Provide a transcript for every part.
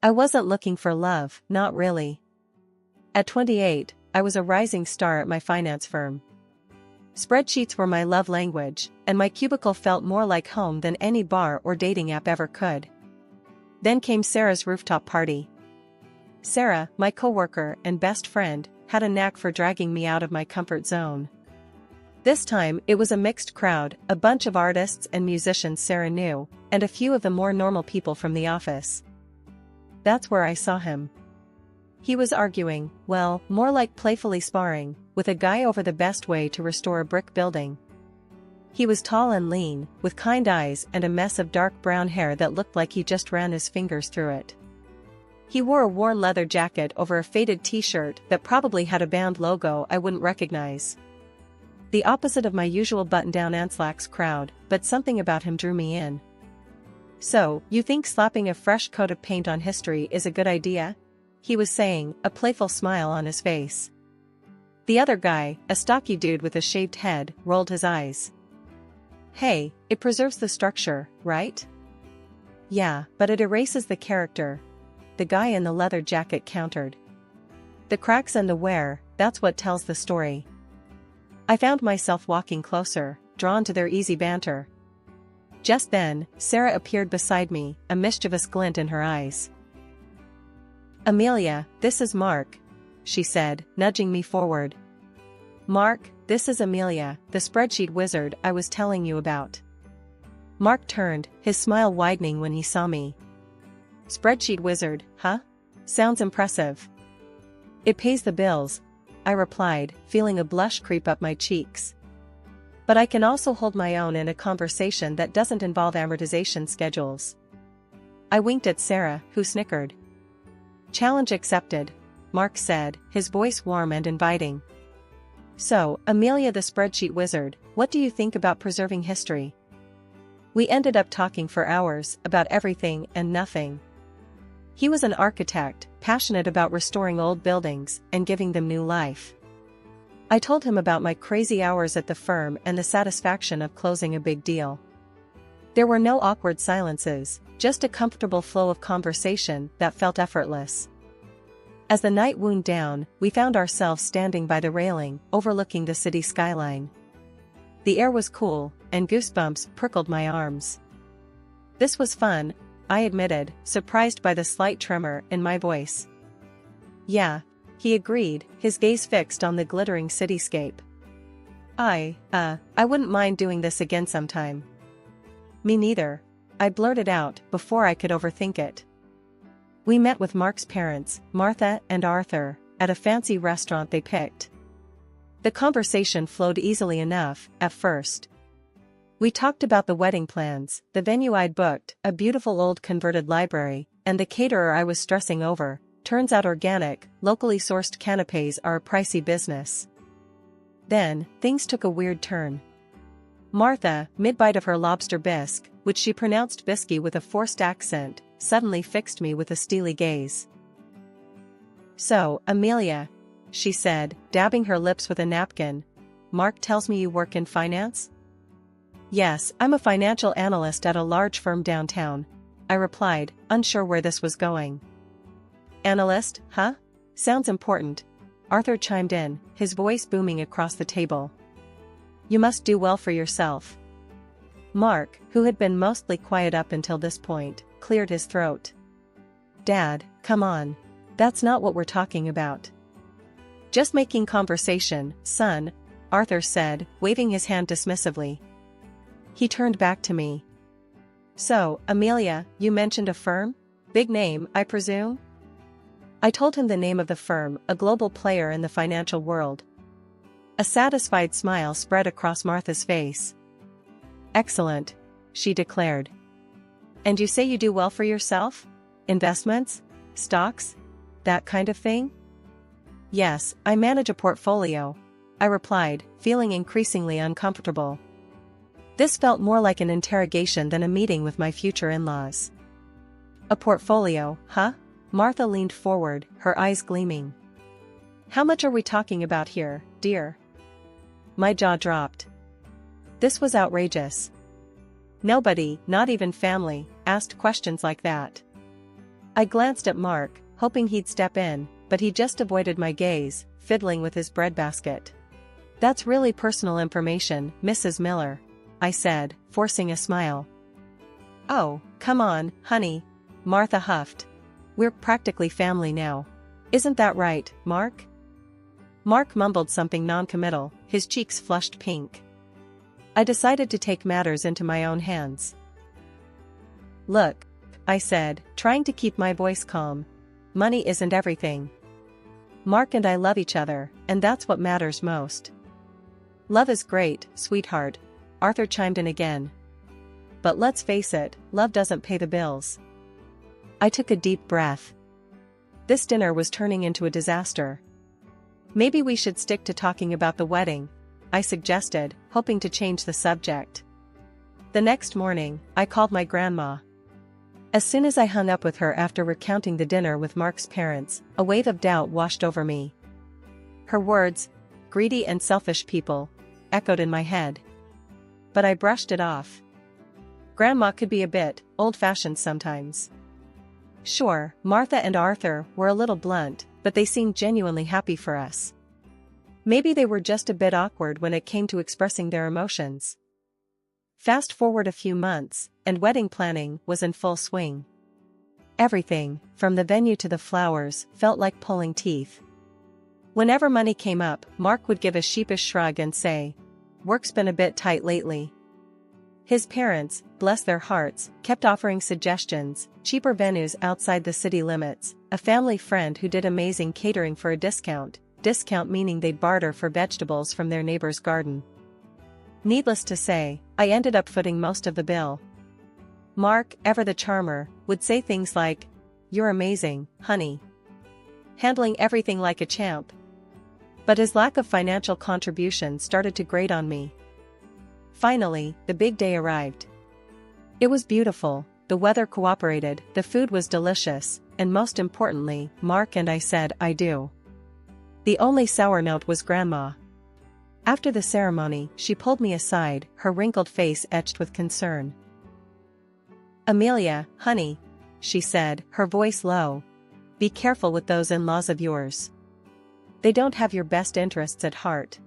I wasn't looking for love, not really. At 28, I was a rising star at my finance firm. Spreadsheets were my love language, and my cubicle felt more like home than any bar or dating app ever could. Then came Sarah's rooftop party. Sarah, my coworker and best friend, had a knack for dragging me out of my comfort zone. This time, it was a mixed crowd, a bunch of artists and musicians Sarah knew, and a few of the more normal people from the office. That's where I saw him. He was arguing, well, more like playfully sparring, with a guy over the best way to restore a brick building. He was tall and lean, with kind eyes and a mess of dark brown hair that looked like he just ran his fingers through it. He wore a worn leather jacket over a faded t-shirt that probably had a band logo I wouldn't recognize. The opposite of my usual button-down and slacks crowd, but something about him drew me in. So, you think slapping a fresh coat of paint on history is a good idea? He was saying, a playful smile on his face. The other guy, a stocky dude with a shaved head, rolled his eyes. Hey, it preserves the structure, right? Yeah, but it erases the character, the guy in the leather jacket countered. The cracks and the wear, that's what tells the story. I found myself walking closer, drawn to their easy banter. Just then, Sarah appeared beside me, a mischievous glint in her eyes. Amelia, this is Mark, she said, nudging me forward. Mark, this is Amelia, the spreadsheet wizard I was telling you about. Mark turned, his smile widening when he saw me. Spreadsheet wizard, huh? Sounds impressive. It pays the bills, I replied, feeling a blush creep up my cheeks. But I can also hold my own in a conversation that doesn't involve amortization schedules. I winked at Sarah, who snickered. Challenge accepted, Mark said, his voice warm and inviting. So, Amelia the spreadsheet wizard, what do you think about preserving history? We ended up talking for hours about everything and nothing. He was an architect, passionate about restoring old buildings and giving them new life. I told him about my crazy hours at the firm and the satisfaction of closing a big deal. There were no awkward silences, just a comfortable flow of conversation that felt effortless. As the night wound down, we found ourselves standing by the railing, overlooking the city skyline. The air was cool, and goosebumps prickled my arms. This was fun, I admitted, surprised by the slight tremor in my voice. Yeah, he agreed, his gaze fixed on the glittering cityscape. I wouldn't mind doing this again sometime. Me neither, I blurted out before I could overthink it. We met with Mark's parents, Martha and Arthur, at a fancy restaurant they picked. The conversation flowed easily enough, at first. We talked about the wedding plans, the venue I'd booked, a beautiful old converted library, and the caterer I was stressing over. Turns out organic, locally sourced canapés are a pricey business. Then, things took a weird turn. Martha, mid-bite of her lobster bisque, which she pronounced bisky with a forced accent, suddenly fixed me with a steely gaze. So, Amelia, she said, dabbing her lips with a napkin, Mark tells me you work in finance? Yes, I'm a financial analyst at a large firm downtown, I replied, unsure where this was going. Analyst, huh? Sounds important, Arthur chimed in, his voice booming across the table. You must do well for yourself. Mark, who had been mostly quiet up until this point, cleared his throat. Dad, come on. That's not what we're talking about. Just making conversation, son, Arthur said, waving his hand dismissively. He turned back to me. So, Amelia, you mentioned a firm? Big name, I presume? I told him the name of the firm, a global player in the financial world. A satisfied smile spread across Martha's face. Excellent, she declared. And you say you do well for yourself? Investments? Stocks? That kind of thing? Yes, I manage a portfolio, I replied, feeling increasingly uncomfortable. This felt more like an interrogation than a meeting with my future in-laws. A portfolio, huh? Martha leaned forward, her eyes gleaming. How much are we talking about here, dear? My jaw dropped. This was outrageous. Nobody, not even family, asked questions like that. I glanced at Mark, hoping he'd step in, but he just avoided my gaze, fiddling with his breadbasket. "That's really personal information, Mrs. Miller," I said, forcing a smile. "Oh, come on, honey," Martha huffed. "We're practically family now. Isn't that right, Mark?" Mark mumbled something non-committal, his cheeks flushed pink. I decided to take matters into my own hands. "Look," I said, trying to keep my voice calm. "Money isn't everything. Mark and I love each other, and that's what matters most." "Love is great, sweetheart," Arthur chimed in again. "But let's face it, love doesn't pay the bills." I took a deep breath. This dinner was turning into a disaster. "Maybe we should stick to talking about the wedding," I suggested, hoping to change the subject. The next morning, I called my grandma. As soon as I hung up with her after recounting the dinner with Mark's parents, a wave of doubt washed over me. Her words, "greedy and selfish people," echoed in my head. But I brushed it off. Grandma could be a bit old-fashioned sometimes. Sure, Martha and Arthur were a little blunt, but they seemed genuinely happy for us. Maybe they were just a bit awkward when it came to expressing their emotions. Fast forward a few months, and wedding planning was in full swing. Everything, from the venue to the flowers, felt like pulling teeth. Whenever money came up, Mark would give a sheepish shrug and say, "Work's been a bit tight lately." His parents, bless their hearts, kept offering suggestions, cheaper venues outside the city limits, a family friend who did amazing catering for a discount meaning they'd barter for vegetables from their neighbor's garden. Needless to say, I ended up footing most of the bill. Mark, ever the charmer, would say things like, "You're amazing, honey," handling everything like a champ. But his lack of financial contribution started to grate on me. Finally, the big day arrived. It was beautiful, the weather cooperated, the food was delicious, and most importantly, Mark and I said "I do." The only sour note was Grandma. After the ceremony, she pulled me aside, her wrinkled face etched with concern. "Amelia, honey," she said, her voice low, "be careful with those in-laws of yours. They don't have your best interests at heart."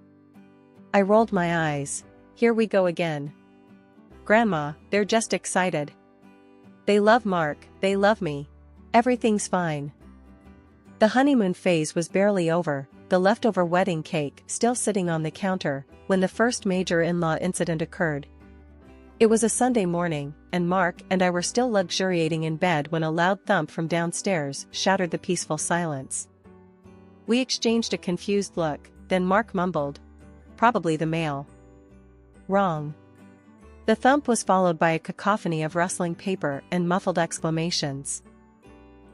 I rolled my eyes. Here we go again. "Grandma, they're just excited. They love Mark, they love me. Everything's fine." The honeymoon phase was barely over, the leftover wedding cake still sitting on the counter, when the first major in-law incident occurred. It was a Sunday morning, and Mark and I were still luxuriating in bed when a loud thump from downstairs shattered the peaceful silence. We exchanged a confused look, then Mark mumbled, "Probably the mail." Wrong. The thump was followed by a cacophony of rustling paper and muffled exclamations.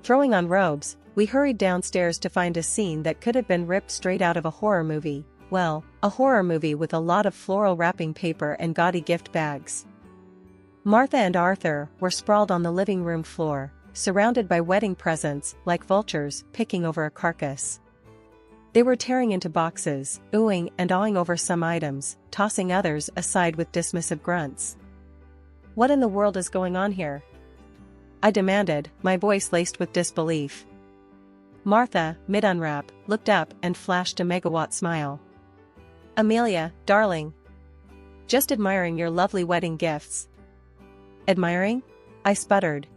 Throwing on robes, we hurried downstairs to find a scene that could have been ripped straight out of a horror movie. Well, a horror movie with a lot of floral wrapping paper and gaudy gift bags. Martha and Arthur were sprawled on the living room floor, surrounded by wedding presents like vultures picking over a carcass. They were tearing into boxes, oohing and awing over some items, tossing others aside with dismissive grunts. "What in the world is going on here?" I demanded, my voice laced with disbelief. Martha, mid-unwrap, looked up and flashed a megawatt smile. "Amelia, darling. Just admiring your lovely wedding gifts." "Admiring?" I sputtered.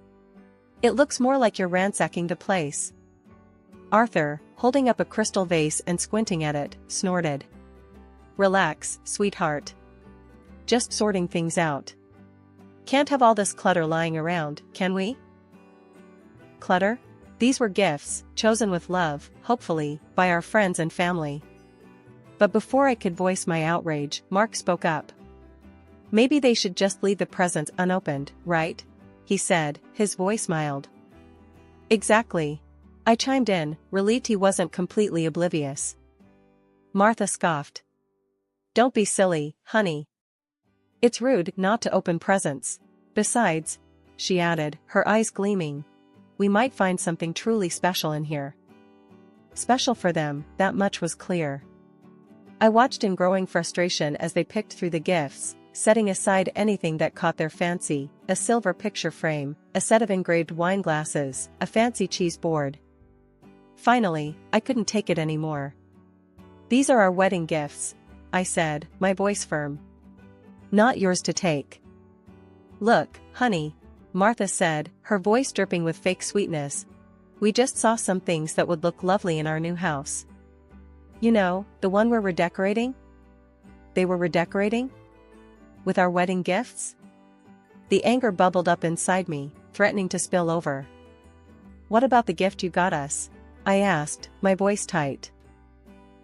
"It looks more like you're ransacking the place." Arthur, holding up a crystal vase and squinting at it, snorted. "Relax, sweetheart. Just sorting things out. Can't have all this clutter lying around, can we?" Clutter? These were gifts, chosen with love, hopefully, by our friends and family. But before I could voice my outrage, Mark spoke up. "Maybe they should just leave the presents unopened, right?" he said, his voice mild. "Exactly." I chimed in, relieved he wasn't completely oblivious. Martha scoffed. "Don't be silly, honey. It's rude not to open presents. Besides," she added, her eyes gleaming, "we might find something truly special in here." Special for them, that much was clear. I watched in growing frustration as they picked through the gifts, setting aside anything that caught their fancy: a silver picture frame, a set of engraved wine glasses, a fancy cheese board. Finally, I couldn't take it anymore. "These are our wedding gifts," I said, my voice firm. "Not yours to take." "Look, honey," Martha said, her voice dripping with fake sweetness. "We just saw some things that would look lovely in our new house. You know, the one we're redecorating." They were redecorating? With our wedding gifts? The anger bubbled up inside me, threatening to spill over. "What about the gift you got us?" I asked, my voice tight.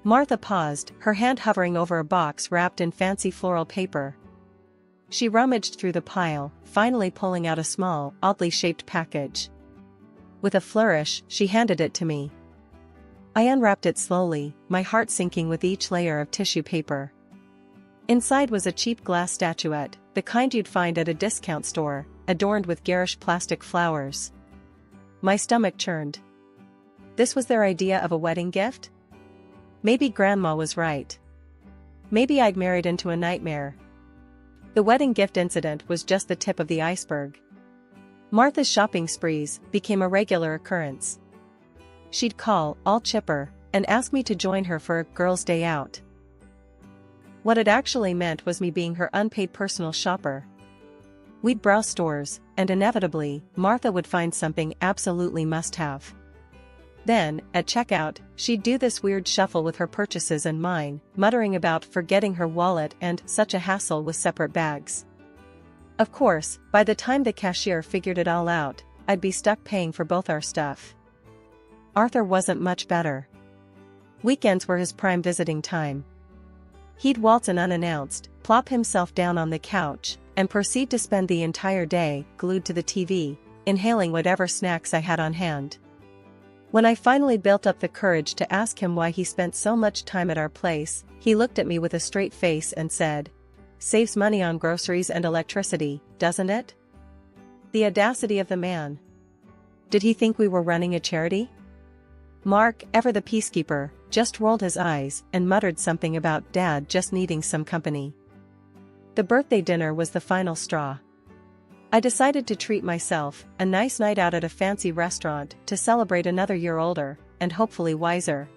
Martha paused, her hand hovering over a box wrapped in fancy floral paper. She rummaged through the pile, finally pulling out a small, oddly shaped package. With a flourish, she handed it to me. I unwrapped it slowly, my heart sinking with each layer of tissue paper. Inside was a cheap glass statuette, the kind you'd find at a discount store, adorned with garish plastic flowers. My stomach churned. This was their idea of a wedding gift? Maybe Grandma was right. Maybe I'd married into a nightmare. The wedding gift incident was just the tip of the iceberg. Martha's shopping sprees became a regular occurrence. She'd call, all chipper, and ask me to join her for a girls' day out. What it actually meant was me being her unpaid personal shopper. We'd browse stores, and inevitably, Martha would find something absolutely must-have. Then, at checkout, she'd do this weird shuffle with her purchases and mine, muttering about forgetting her wallet and such a hassle with separate bags. Of course, by the time the cashier figured it all out, I'd be stuck paying for both our stuff. Arthur wasn't much better. Weekends were his prime visiting time. He'd waltz in unannounced, plop himself down on the couch, and proceed to spend the entire day glued to the TV, inhaling whatever snacks I had on hand. When I finally built up the courage to ask him why he spent so much time at our place, he looked at me with a straight face and said, "Saves money on groceries and electricity, doesn't it?" The audacity of the man. Did he think we were running a charity? Mark, ever the peacekeeper, just rolled his eyes and muttered something about Dad just needing some company. The birthday dinner was the final straw. I decided to treat myself, a nice night out at a fancy restaurant, to celebrate another year older, and hopefully wiser.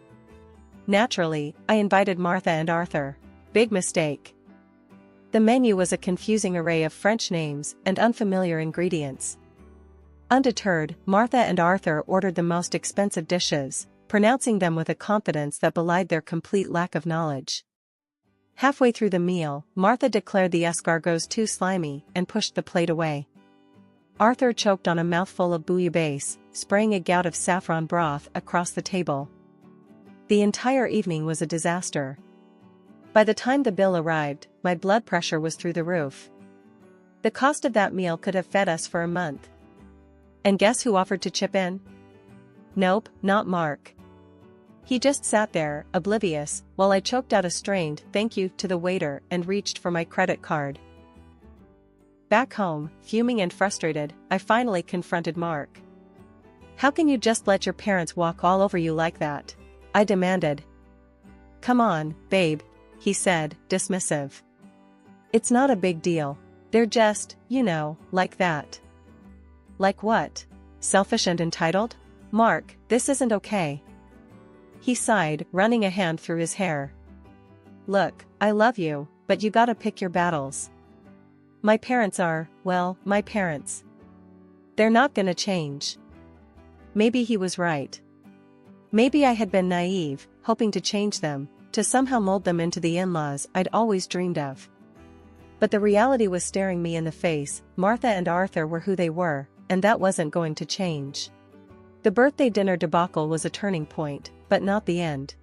Naturally, I invited Martha and Arthur. Big mistake. The menu was a confusing array of French names and unfamiliar ingredients. Undeterred, Martha and Arthur ordered the most expensive dishes, pronouncing them with a confidence that belied their complete lack of knowledge. Halfway through the meal, Martha declared the escargots too slimy and pushed the plate away. Arthur choked on a mouthful of bouillabaisse, spraying a gout of saffron broth across the table. The entire evening was a disaster. By the time the bill arrived, my blood pressure was through the roof. The cost of that meal could have fed us for a month. And guess who offered to chip in? Nope, not Mark. He just sat there, oblivious, while I choked out a strained thank you to the waiter and reached for my credit card. Back home, fuming and frustrated, I finally confronted Mark. "How can you just let your parents walk all over you like that?" I demanded. "Come on, babe," he said, dismissive. "It's not a big deal. They're just, like that." "Like what? Selfish and entitled? Mark, this isn't okay." He sighed, running a hand through his hair. "Look, I love you, but you gotta pick your battles. My parents are, well, my parents. They're not gonna change." Maybe he was right. Maybe I had been naive, hoping to change them, to somehow mold them into the in-laws I'd always dreamed of. But the reality was staring me in the face. Martha and Arthur were who they were, and that wasn't going to change. The birthday dinner debacle was a turning point, but not the end.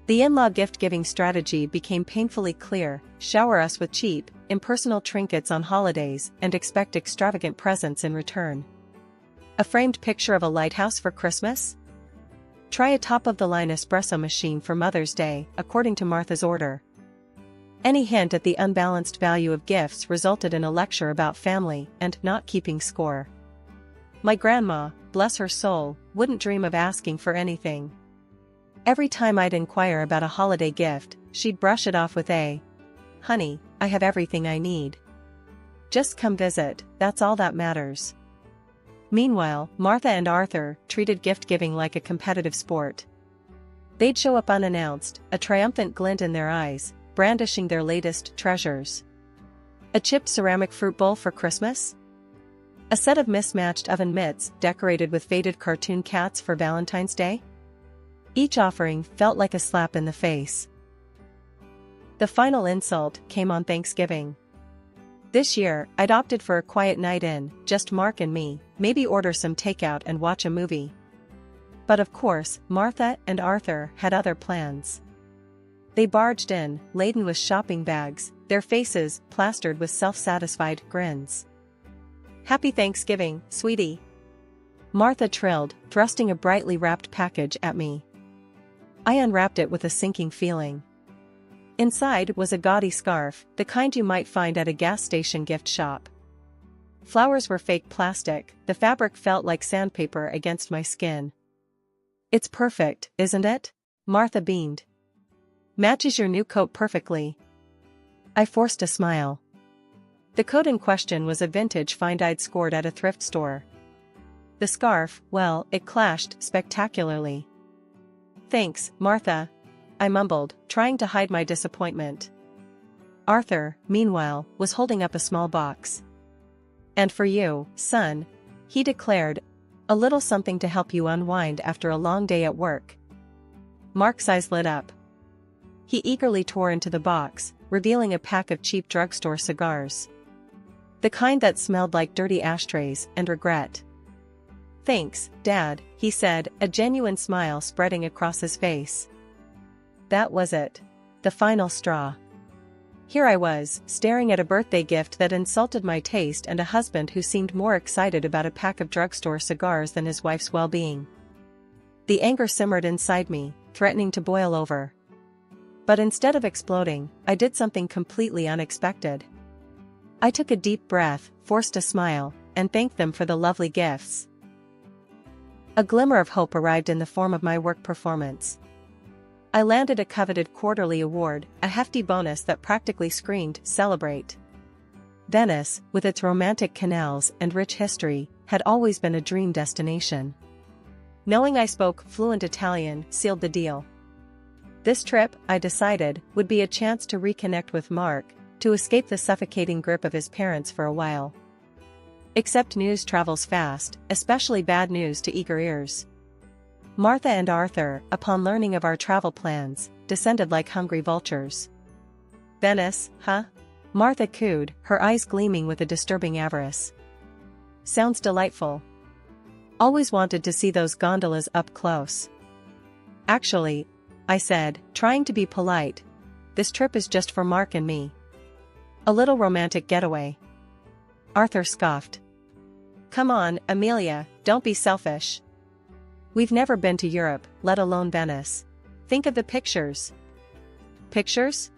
The in-law gift-giving strategy became painfully clear: shower us with cheap, impersonal trinkets on holidays and expect extravagant presents in return. A framed picture of a lighthouse for Christmas? Try a top-of-the-line espresso machine for Mother's Day, according to Martha's order. Any hint at the unbalanced value of gifts resulted in a lecture about family and not keeping score. My grandma, bless her soul, wouldn't dream of asking for anything. Every time I'd inquire about a holiday gift, she'd brush it off with "Honey, I have everything I need. Just come visit, that's all that matters." Meanwhile, Martha and Arthur treated gift-giving like a competitive sport. They'd show up unannounced, a triumphant glint in their eyes, brandishing their latest treasures. A chipped ceramic fruit bowl for Christmas? A set of mismatched oven mitts decorated with faded cartoon cats for Valentine's Day? Each offering felt like a slap in the face. The final insult came on Thanksgiving. This year, I'd opted for a quiet night in, just Mark and me, maybe order some takeout and watch a movie. But of course, Martha and Arthur had other plans. They barged in, laden with shopping bags, their faces plastered with self-satisfied grins. "Happy Thanksgiving, sweetie," Martha trilled, thrusting a brightly wrapped package at me. I unwrapped it with a sinking feeling. Inside was a gaudy scarf, the kind you might find at a gas station gift shop. Flowers were fake plastic, the fabric felt like sandpaper against my skin. "It's perfect, isn't it?" Martha beamed. "Matches your new coat perfectly." I forced a smile. The coat in question was a vintage find I'd scored at a thrift store. The scarf, well, it clashed spectacularly. "Thanks, Martha," I mumbled, trying to hide my disappointment. Arthur, meanwhile, was holding up a small box. "And for you, son," he declared, "a little something to help you unwind after a long day at work." Mark's eyes lit up. He eagerly tore into the box, revealing a pack of cheap drugstore cigars. The kind that smelled like dirty ashtrays and regret. "Thanks, Dad," he said, a genuine smile spreading across his face. That was it. The final straw. Here I was, staring at a birthday gift that insulted my taste and a husband who seemed more excited about a pack of drugstore cigars than his wife's well-being. The anger simmered inside me, threatening to boil over. But instead of exploding, I did something completely unexpected. I took a deep breath, forced a smile, and thanked them for the lovely gifts. A glimmer of hope arrived in the form of my work performance. I landed a coveted quarterly award, a hefty bonus that practically screamed, "Celebrate." Venice, with its romantic canals and rich history, had always been a dream destination. Knowing I spoke fluent Italian sealed the deal. This trip, I decided, would be a chance to reconnect with Mark, to escape the suffocating grip of his parents for a while. Except news travels fast, especially bad news to eager ears. Martha and Arthur, upon learning of our travel plans, descended like hungry vultures. "Venice, huh?" Martha cooed, her eyes gleaming with a disturbing avarice. "Sounds delightful. Always wanted to see those gondolas up close." "Actually," I said, trying to be polite, "this trip is just for Mark and me. A little romantic getaway." Arthur scoffed. "Come on, Amelia, don't be selfish. We've never been to Europe, let alone Venice. Think of the pictures." Pictures?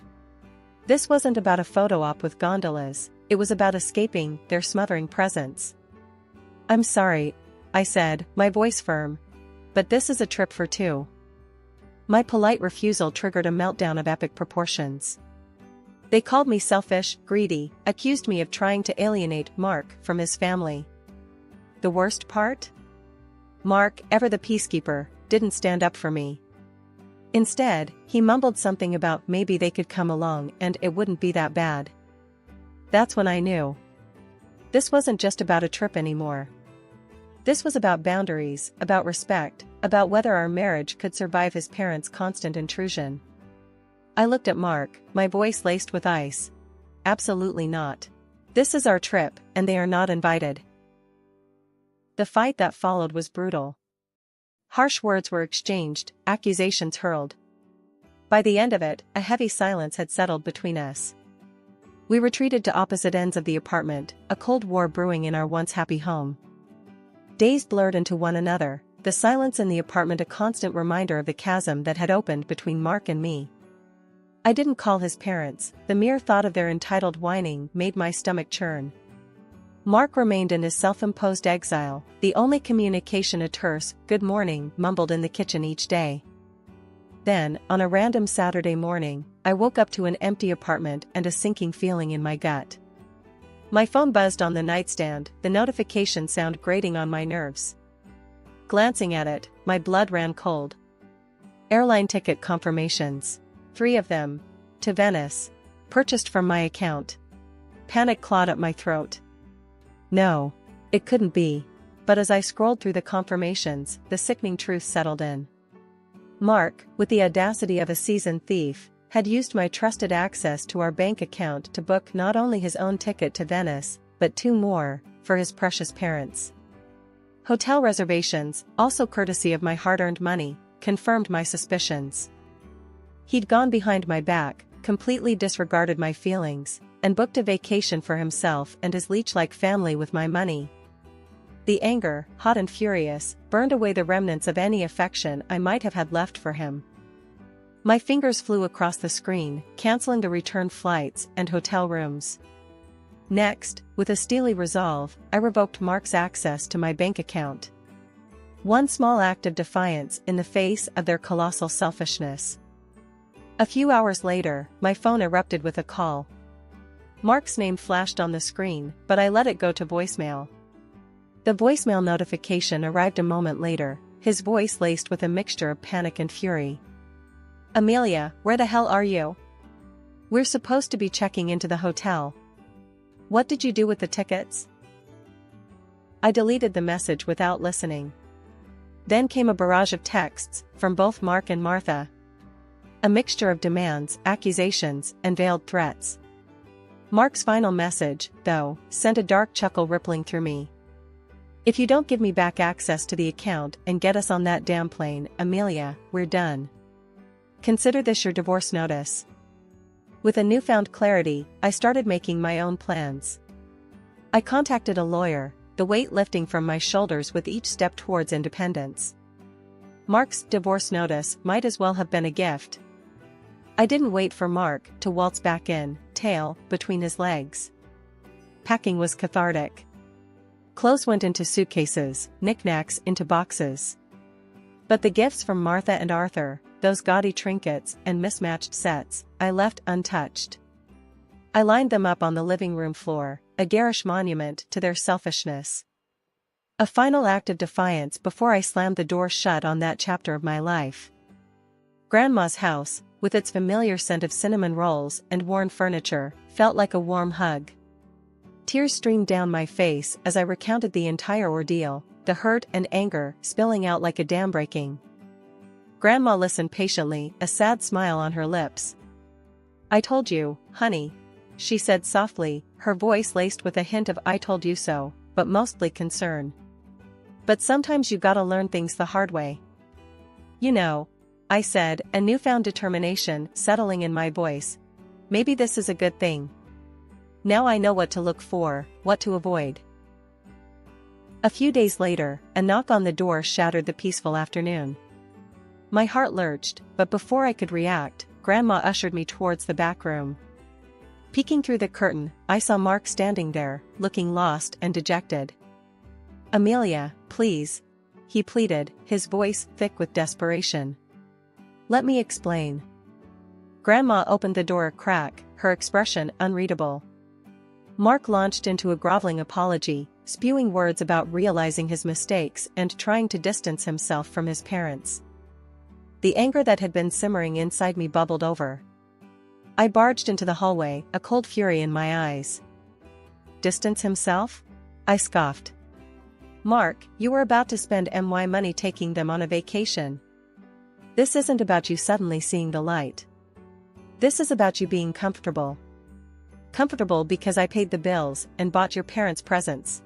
This wasn't about a photo op with gondolas, it was about escaping their smothering presence. "I'm sorry," I said, my voice firm, "but this is a trip for two." My polite refusal triggered a meltdown of epic proportions. They called me selfish, greedy, accused me of trying to alienate Mark from his family. The worst part? Mark, ever the peacekeeper, didn't stand up for me. Instead, he mumbled something about maybe they could come along and it wouldn't be that bad. That's when I knew. This wasn't just about a trip anymore. This was about boundaries, about respect, about whether our marriage could survive his parents' constant intrusion. I looked at Mark, my voice laced with ice. "Absolutely not. This is our trip, and they are not invited." The fight that followed was brutal. Harsh words were exchanged, accusations hurled. By the end of it, a heavy silence had settled between us. We retreated to opposite ends of the apartment, a cold war brewing in our once happy home. Days blurred into one another, the silence in the apartment a constant reminder of the chasm that had opened between Mark and me. I didn't call his parents, the mere thought of their entitled whining made my stomach churn. Mark remained in his self-imposed exile, the only communication a terse, "good morning," mumbled in the kitchen each day. Then, on a random Saturday morning, I woke up to an empty apartment and a sinking feeling in my gut. My phone buzzed on the nightstand, the notification sound grating on my nerves. Glancing at it, my blood ran cold. Airline ticket confirmations. 3 of them. To Venice. Purchased from my account. Panic clawed at my throat. No. It couldn't be. But as I scrolled through the confirmations, the sickening truth settled in. Mark, with the audacity of a seasoned thief, had used my trusted access to our bank account to book not only his own ticket to Venice, but 2 more, for his precious parents. Hotel reservations, also courtesy of my hard-earned money, confirmed my suspicions. He'd gone behind my back, completely disregarded my feelings, and booked a vacation for himself and his leech-like family with my money. The anger, hot and furious, burned away the remnants of any affection I might have had left for him. My fingers flew across the screen, canceling the return flights and hotel rooms. Next, with a steely resolve, I revoked Mark's access to my bank account. One small act of defiance in the face of their colossal selfishness. A few hours later, my phone erupted with a call. Mark's name flashed on the screen, but I let it go to voicemail. The voicemail notification arrived a moment later, his voice laced with a mixture of panic and fury. Amelia, where the hell are you? We're supposed to be checking into the hotel. What did you do with the tickets? I deleted the message without listening. Then came a barrage of texts, from both Mark and Martha. A mixture of demands, accusations, and veiled threats. Mark's final message, though, sent a dark chuckle rippling through me. If you don't give me back access to the account and get us on that damn plane, Amelia, we're done. Consider this your divorce notice. With a newfound clarity, I started making my own plans. I contacted a lawyer, the weight lifting from my shoulders with each step towards independence. Mark's divorce notice might as well have been a gift. I didn't wait for Mark to waltz back in, tail between his legs. Packing was cathartic. Clothes went into suitcases, knickknacks into boxes. But the gifts from Martha and Arthur, those gaudy trinkets and mismatched sets, I left untouched. I lined them up on the living room floor, a garish monument to their selfishness. A final act of defiance before I slammed the door shut on that chapter of my life. Grandma's house, with its familiar scent of cinnamon rolls and worn furniture, felt like a warm hug. Tears streamed down my face as I recounted the entire ordeal, the hurt and anger spilling out like a dam breaking. Grandma listened patiently, a sad smile on her lips. I told you, honey, she said softly, her voice laced with a hint of I told you so, but mostly concern. But sometimes you gotta learn things the hard way. You know, I said, a newfound determination settling in my voice. Maybe this is a good thing. Now I know what to look for, what to avoid. A few days later, a knock on the door shattered the peaceful afternoon. My heart lurched, but before I could react, Grandma ushered me towards the back room. Peeking through the curtain, I saw Mark standing there, looking lost and dejected. Amelia, please, he pleaded, his voice thick with desperation. Let me explain. Grandma opened the door a crack, her expression unreadable. Mark launched into a groveling apology, spewing words about realizing his mistakes and trying to distance himself from his parents. The anger that had been simmering inside me bubbled over. I barged into the hallway, a cold fury in my eyes. Distance himself? I scoffed. Mark, you were about to spend my money taking them on a vacation. This isn't about you suddenly seeing the light. This is about you being comfortable. Comfortable because I paid the bills and bought your parents presents.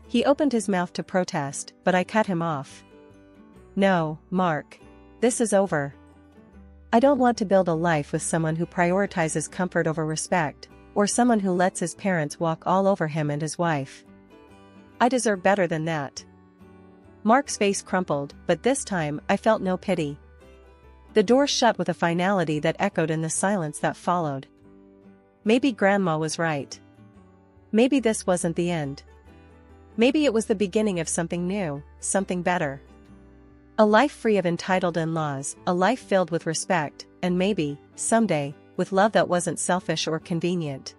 He opened his mouth to protest, but I cut him off. No, Mark. This is over. I don't want to build a life with someone who prioritizes comfort over respect, or someone who lets his parents walk all over him and his wife. I deserve better than that. Mark's face crumpled, but this time I felt no pity. The door shut with a finality that echoed in the silence that followed. Maybe Grandma was right. Maybe this wasn't the end. Maybe it was the beginning of something new, something better. A life free of entitled in-laws, a life filled with respect, and maybe, someday, with love that wasn't selfish or convenient.